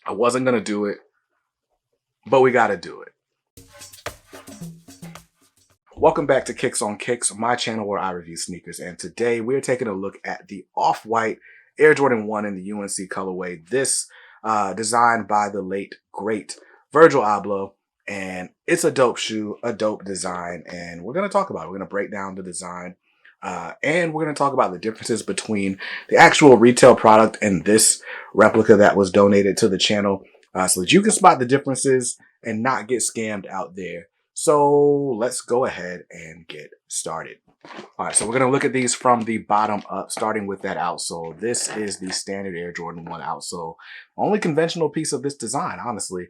I wasn't going to do it, but we got to do it. Welcome back to Kicks on Kicks, my channel where I review sneakers. And today we're taking a look at the Off-White Air Jordan 1 in the UNC colorway. This designed by the late, great Virgil Abloh. And it's a dope shoe, a dope design. And we're going to talk about it. We're going to break down the design. And we're going to talk about the differences between the actual retail product and this replica that was donated to the channel so that you can spot the differences and not get scammed out there. So let's go ahead and get started. All right, so we're going to look at these from the bottom up, starting with that outsole. This is the standard Air Jordan 1 outsole. Only conventional piece of this design, honestly.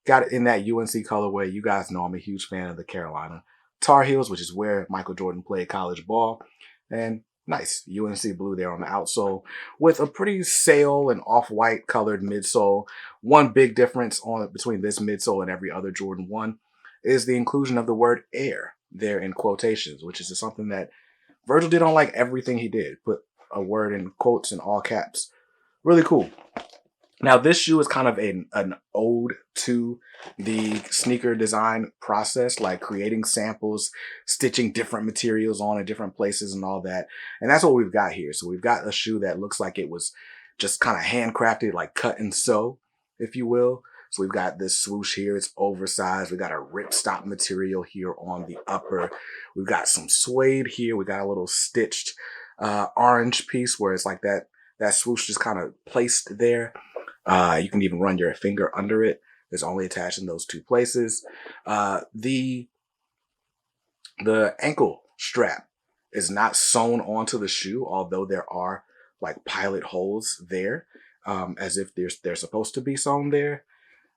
Got it in that UNC colorway. You guys know I'm a huge fan of the Carolina Tar Heels, which is where Michael Jordan played college ball. And nice UNC blue there on the outsole with a pretty sail and off-white colored midsole. One big difference between this midsole and every other Jordan 1 is the inclusion of the word air there in quotations, which is something that Virgil did on like everything he did. Put a word in quotes in all caps. Really cool. Now, this shoe is kind of an ode to the sneaker design process, like creating samples, stitching different materials on in different places and all that. And that's what we've got here. So we've got a shoe that looks like it was just kind of handcrafted, like cut and sew, if you will. So we've got this swoosh here. It's oversized. We got a ripstop material here on the upper. We've got some suede here. We got a little stitched orange piece where it's like that swoosh just kind of placed there. You can even run your finger under it. It's only attached in those two places. The ankle strap is not sewn onto the shoe, although there are like pilot holes there, as if they're supposed to be sewn there.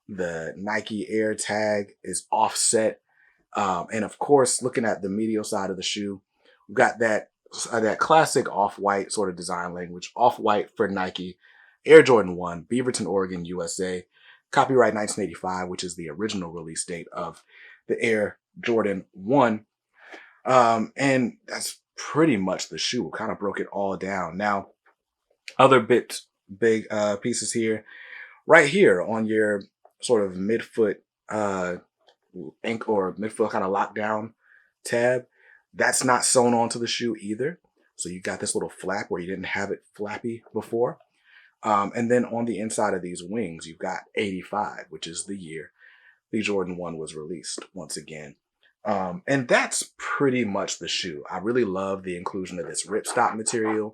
The Nike Air tag is offset. And of course, looking at the medial side of the shoe, we've got that classic off-white sort of design language. Off-white for Nike. Air Jordan 1, Beaverton, Oregon, USA. Copyright 1985, which is the original release date of the Air Jordan 1. And that's pretty much the shoe. Kind of broke it all down. Now, other big pieces here. Right here on your sort of midfoot ankle or midfoot kind of lockdown tab, that's not sewn onto the shoe either. So you got this little flap where you didn't have it flappy before. And then on the inside of these wings, you've got 85, which is the year the Jordan 1 was released once again. And that's pretty much the shoe. I really love the inclusion of this ripstop material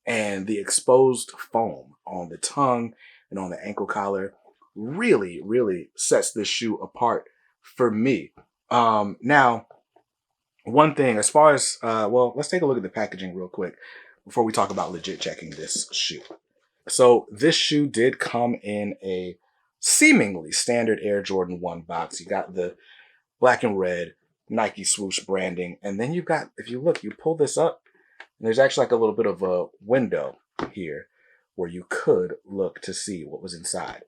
and the exposed foam on the tongue and on the ankle collar. Really, really sets this shoe apart for me. Now, one thing as far as, well, let's take a look at the packaging real quick before we talk about legit checking this shoe. So this shoe did come in a seemingly standard Air Jordan 1 box. You got the black and red Nike swoosh branding. And then you've got, if you look, you pull this up, and there's actually like a little bit of a window here where you could look to see what was inside.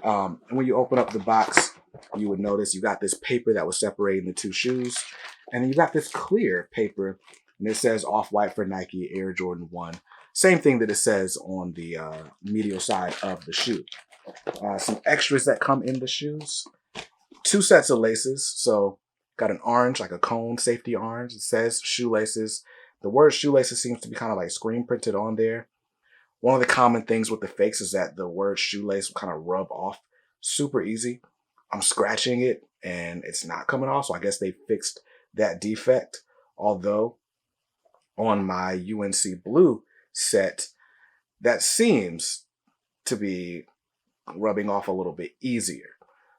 And when you open up the box, you would notice you got this paper that was separating the two shoes. And then you got this clear paper, and it says Off-White for Nike Air Jordan 1. Same thing that it says on the medial side of the shoe. Some extras that come in the shoes. 2 sets of laces. So got an orange, like a cone, safety orange. It says shoelaces. The word shoelaces seems to be kind of like screen printed on there. One of the common things with the fakes is that the word shoelace will kind of rub off super easy. I'm scratching it and it's not coming off. So I guess they fixed that defect. Although on my UNC blue set, that seems to be rubbing off a little bit easier.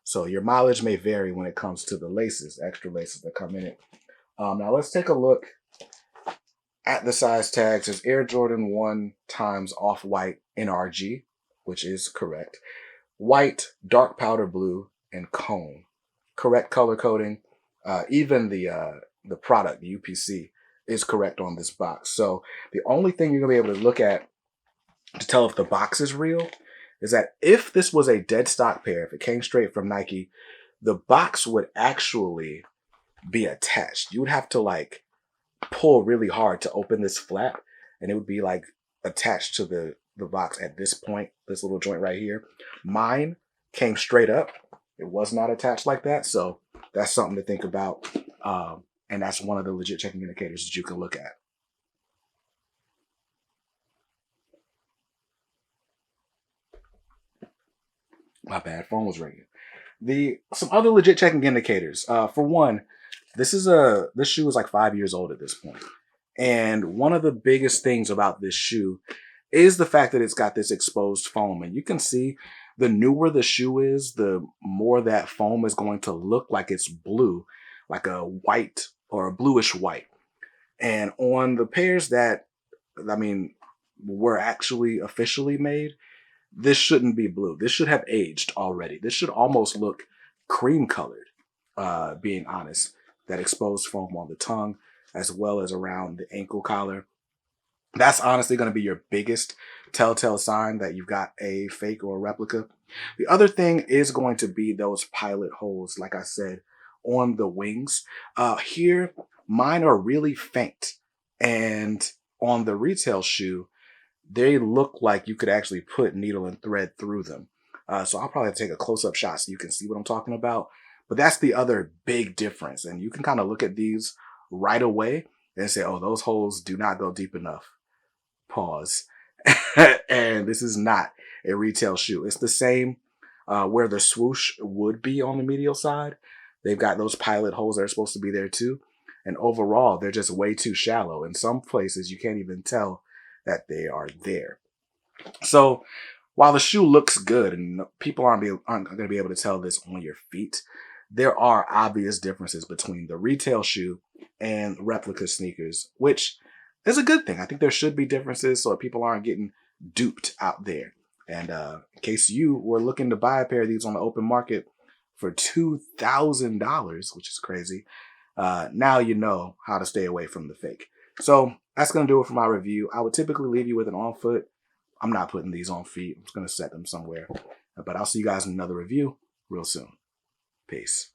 So your mileage may vary when it comes to the laces, extra laces that come in it. Now let's take a look at the size tags. There's Air Jordan 1 times Off-White NRG, which is correct. White, dark powder blue, and cone. Correct color coding. Even the product, the UPC, is correct on this box. So the only thing you're going to be able to look at to tell if the box is real is that if this was a dead stock pair, if it came straight from Nike, the box would actually be attached. You would have to like pull really hard to open this flap, and it would be like attached to the box at this point, this little joint right here. Mine came straight up. It was not attached like that. So that's something to think about. And that's one of the legit checking indicators that you can look at. My bad, phone was ringing. Some other legit checking indicators. For one, this shoe is like 5 years old at this point. And one of the biggest things about this shoe is the fact that it's got this exposed foam. And you can see the newer the shoe is, the more that foam is going to look like it's blue, like a white or a bluish white. And on the pairs that, I mean, were actually officially made, this shouldn't be blue. This should have aged already. This should almost look cream colored, being honest. That exposed foam on the tongue, as well as around the ankle collar. That's honestly going to be your biggest telltale sign that you've got a fake or a replica. The other thing is going to be those pilot holes, like I said, on the wings. Here, mine are really faint. And on the retail shoe, they look like you could actually put needle and thread through them. So I'll probably have to take a close-up shot so you can see what I'm talking about. But that's the other big difference. And you can kind of look at these right away and say, oh, those holes do not go deep enough. Pause. And this is not a retail shoe. It's the same where the swoosh would be on the medial side. They've got those pilot holes that are supposed to be there too. And overall, they're just way too shallow. In some places, you can't even tell that they are there. So while the shoe looks good and people aren't going to be able to tell this on your feet, there are obvious differences between the retail shoe and replica sneakers, which is a good thing. I think there should be differences so that people aren't getting duped out there. And in case you were looking to buy a pair of these on the open market for $2,000, which is crazy, now you know how to stay away from the fake. So that's going to do it for my review. I would typically leave you with an on foot. I'm not putting these on feet. I'm just going to set them somewhere. But I'll see you guys in another review real soon. Peace.